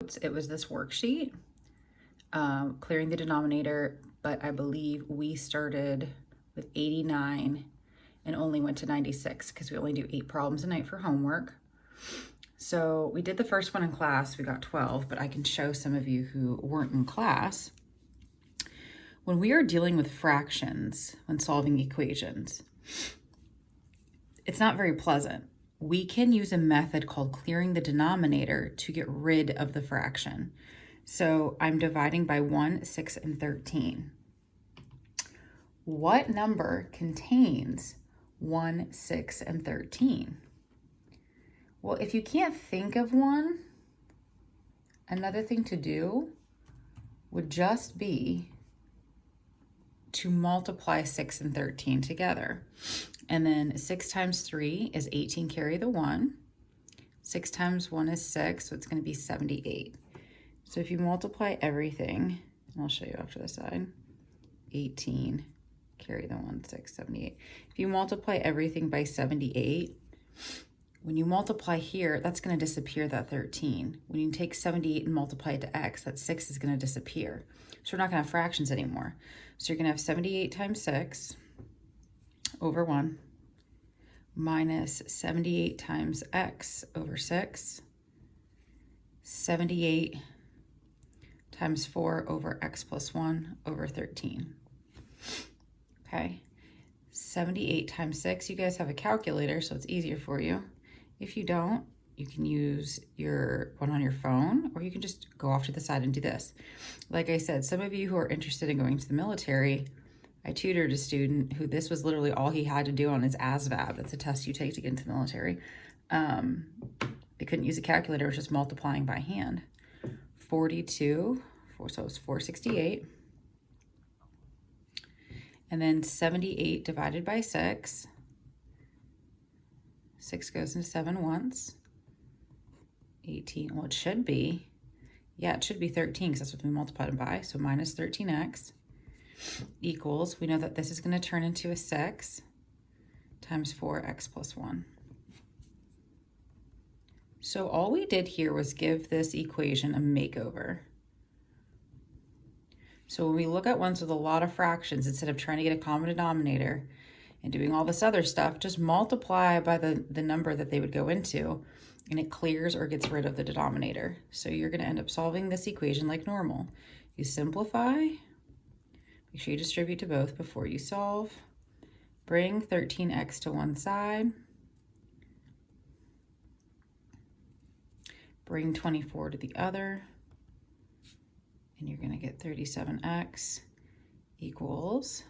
notes, it was this worksheet, clearing the denominator, but I believe we started with 89 and only went to 96 because we only do 8 problems a night for homework. So we did the first one in class, we got 12, but I can show some of you who weren't in class. When we are dealing with fractions, when solving equations, it's not very pleasant. We can use a method called clearing the denominator to get rid of the fraction. So I'm dividing by 1, 6, and 13. What number contains 1, 6, and 13? Well, if you can't think of one, another thing to do would just be to multiply 6 and 13 together. And then 6 times 3 is 18, carry the 1. 6 times 1 is 6, so it's going to be 78. So if you multiply everything, and I'll show you off to the side, 18, carry the 1, 6, 78. If you multiply everything by 78, when you multiply here, that's going to disappear, that 13. When you take 78 and multiply it to x, that 6 is going to disappear. So we're not going to have fractions anymore. So you're going to have 78 times 6 over 1 minus 78 times x over 6, 78 times 4 over x plus 1 over 13. Okay, 78 times 6, you guys have a calculator, so it's easier for you. If you don't, you can use your one on your phone, or you can just go off to the side and do this. Like I said, some of you who are interested in going to the military, I tutored a student who this was literally all he had to do on his ASVAB. That's a test you take to get into the military. They couldn't use a calculator, it was just multiplying by hand. 42, so it's 468. And then 78 divided by 6. 6 goes into 7 once. 18, well, it should be, yeah, it should be 13 because that's what we multiplied it by. So minus 13x equals, we know that this is going to turn into a 6 times 4x plus 1. So all we did here was give this equation a makeover. So when we look at ones with a lot of fractions, instead of trying to get a common denominator and doing all this other stuff, just multiply by the number that they would go into, and it clears or gets rid of the denominator. So you're going to end up solving this equation like normal. You simplify, make sure you distribute to both before you solve, bring 13x to one side, bring 24 to the other, and you're going to get 37x equals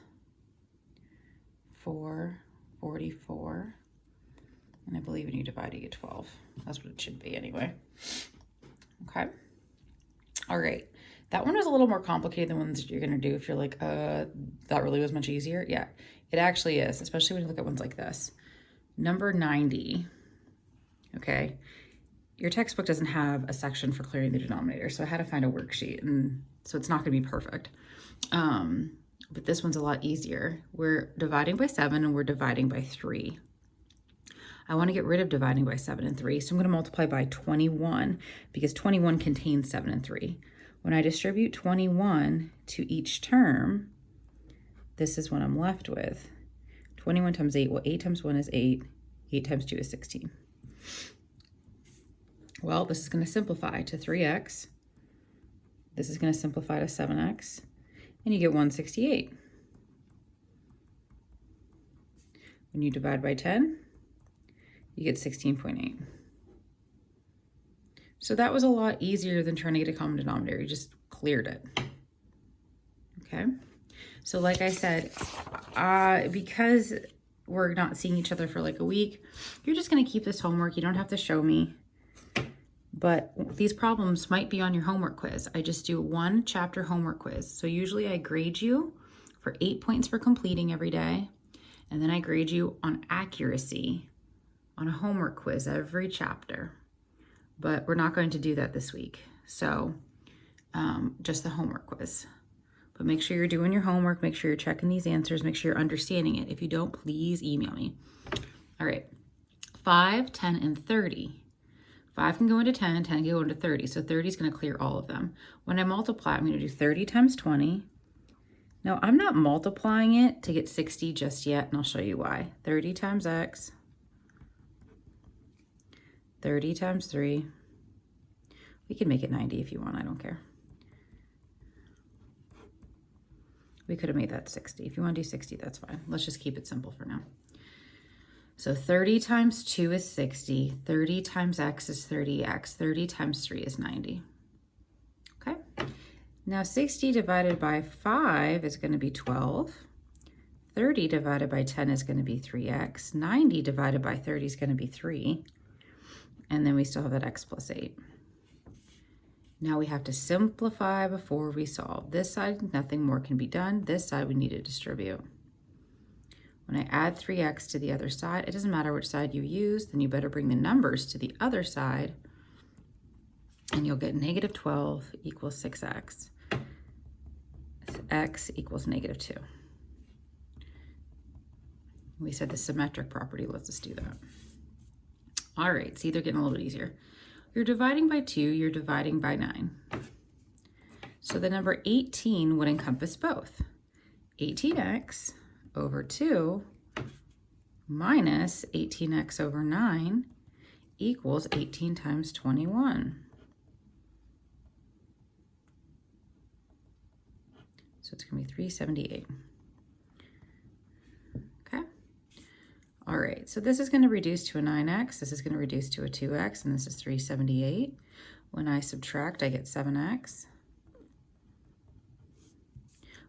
444. And I believe when you divide, you get 12. That's what it should be anyway. Okay. All right. That one was a little more complicated than ones that you're going to do if you're like, that really was much easier. Yeah, it actually is, especially when you look at ones like this. Number 90, okay, your textbook doesn't have a section for clearing the denominator, so I had to find a worksheet, and so it's not going to be perfect. But this one's a lot easier. We're dividing by 7 and we're dividing by 3. I want to get rid of dividing by 7 and 3, so I'm going to multiply by 21 because 21 contains 7 and 3. When I distribute 21 to each term, this is what I'm left with. 21 times 8, well, 8 times 1 is 8. 8 times 2 is 16. Well, this is going to simplify to 3x. This is going to simplify to 7x. And you get 168. When you divide by 10, you get 16.8. So that was a lot easier than trying to get a common denominator. You just cleared it. Okay. So like I said, because we're not seeing each other for like a week, you're just going to keep this homework. You don't have to show me. But these problems might be on your homework quiz. I just do one chapter homework quiz. So usually I grade you for 8 points for completing every day. And then I grade you on accuracy on a homework quiz every chapter. But we're not going to do that this week. So just the homework quiz. But make sure you're doing your homework. Make sure you're checking these answers. Make sure you're understanding it. If you don't, please email me. All right. 5, 10, and 30. 5 can go into 10, 10 can go into 30. So 30 is going to clear all of them. When I multiply, I'm going to do 30 times 20. Now, I'm not multiplying it to get 60 just yet, and I'll show you why. 30 times x, 30 times 3. We can make it 90 if you want, I don't care. We could have made that 60. If you want to do 60, that's fine. Let's just keep it simple for now. So 30 times 2 is 60. 30 times x is 30x. 30 times 3 is 90. Okay. Now 60 divided by 5 is going to be 12. 30 divided by 10 is going to be 3x. 90 divided by 30 is going to be 3. And then we still have that x plus 8. Now we have to simplify before we solve. This side, nothing more can be done. This side, we need to distribute. When I add 3x to the other side, it doesn't matter which side you use, then you better bring the numbers to the other side, and you'll get negative 12 equals 6x. X equals negative 2. We said the symmetric property lets us do that. All right, see, they're getting a little bit easier. You're dividing by 2, you're dividing by 9. So the number 18 would encompass both. 18x over 2 minus 18x over 9 equals 18 times 21. So it's going to be 378. Okay. All right, so this is going to reduce to a 9x, this is going to reduce to a 2x, and this is 378. When I subtract, I get 7x.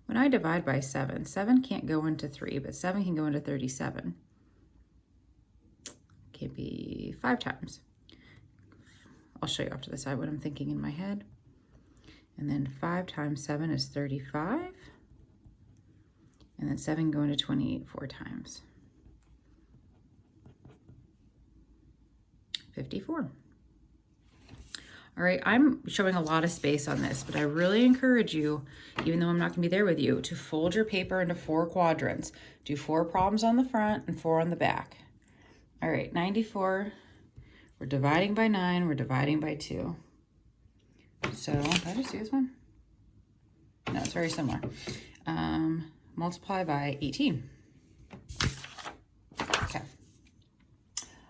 When I divide by 7, 7 can't go into 3, but 7 can go into 37. Can be 5 times. I'll show you off to the side what I'm thinking in my head. And then 5 times 7 is 35. And then 7 go into 28 4 times. 54. All right, I'm showing a lot of space on this, but I really encourage you, even though I'm not going to be there with you, to fold your paper into 4 quadrants. Do 4 problems on the front and 4 on the back. All right, 94. We're dividing by 9. We're dividing by 2. So, did I just do this one? No, it's very similar. Multiply by 18. Okay.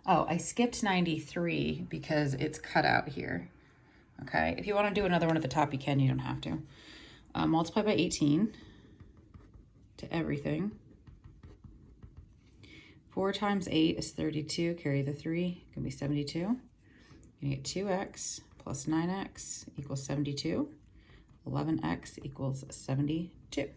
Oh, I skipped 93 because it's cut out here. Okay, if you want to do another one at the top, you can. You don't have to. Multiply by 18 to everything. 4 times 8 is 32. Carry the 3. It can be 72. You're going to get 2x plus 9x equals 72. 11x equals 72.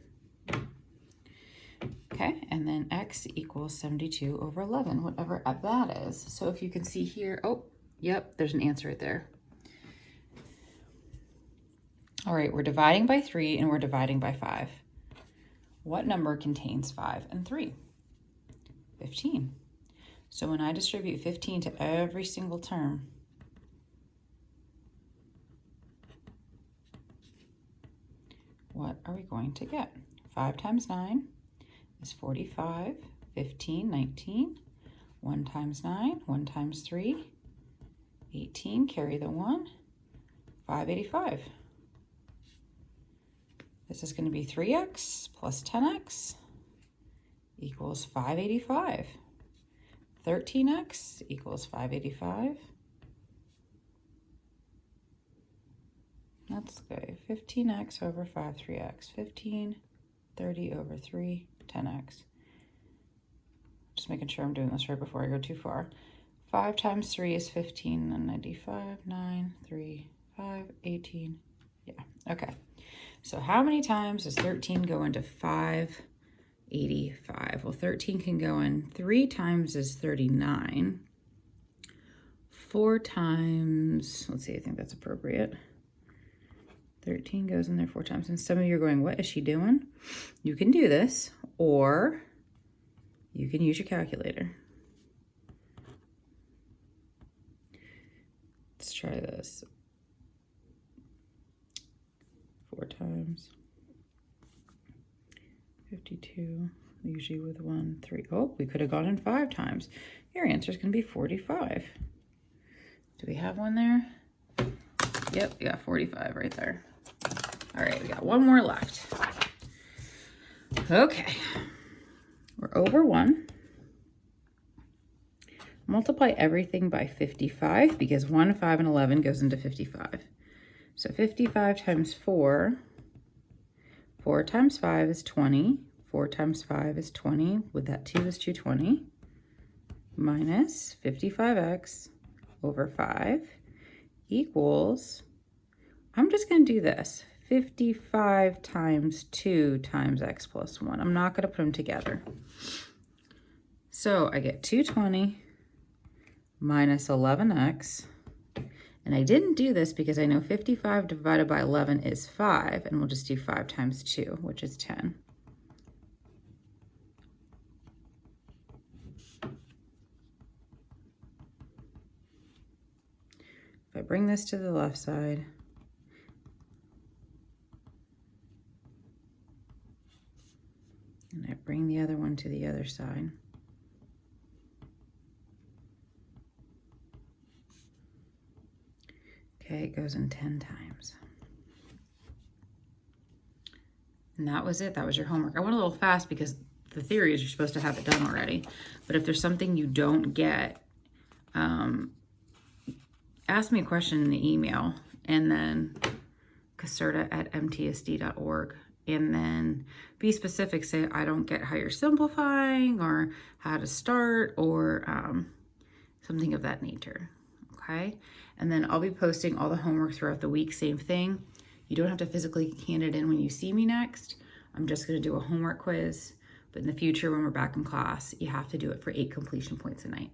Okay, and then x equals 72 over 11, whatever that is. So if you can see here, oh, yep, there's an answer right there. All right, we're dividing by 3 and we're dividing by 5. What number contains 5 and 3? 15. So when I distribute 15 to every single term, what are we going to get? 5 times 9 is 45, 15, 19. 1 times 9, 1 times 3, 18, carry the 1, 585. This is going to be 3x plus 10x equals 585. 13x equals 585. That's good. 15x over 5, 3x. 15, 30 over 3, 10x. Just making sure I'm doing this right before I go too far. 5 times 3 is 15, and 95, 9, 3, 5, 18. Yeah, okay. So how many times does 13 go into 585? Well, 13 can go in 3 times is 39. 4 times, let's see, I think that's appropriate. 13 goes in there 4 times. And some of you are going, what is she doing? You can do this, or you can use your calculator. Let's try this. 4 times 52, usually with 1, 3. Oh, we could have gone in 5 times. Your answer is going to be 45. Do we have one there? Yep, we got 45 right there. All right, we got one more left. Okay, we're over 1. Multiply everything by 55 because 1, 5, and 11 goes into 55. So 55 times 4, 4 times 5 is 20. 4 times 5 is 20. With that 2 is 220. Minus 55x over 5 equals, I'm just going to do this, 55 times 2 times x plus 1. I'm not going to put them together. So I get 220 minus 11x. And I didn't do this because I know 55 divided by 11 is 5, and we'll just do 5 times 2, which is 10. If I bring this to the left side, and I bring the other one to the other side, okay, it goes in 10 times. And that was it. That was your homework. I went a little fast because the theory is you're supposed to have it done already. But if there's something you don't get, ask me a question in the email, and then caserta@mtsd.org, and then be specific. Say, I don't get how you're simplifying or how to start or something of that nature. Okay. And then I'll be posting all the homework throughout the week. Same thing. You don't have to physically hand it in when you see me next. I'm just going to do a homework quiz. But in the future, when we're back in class, you have to do it for 8 completion points a night.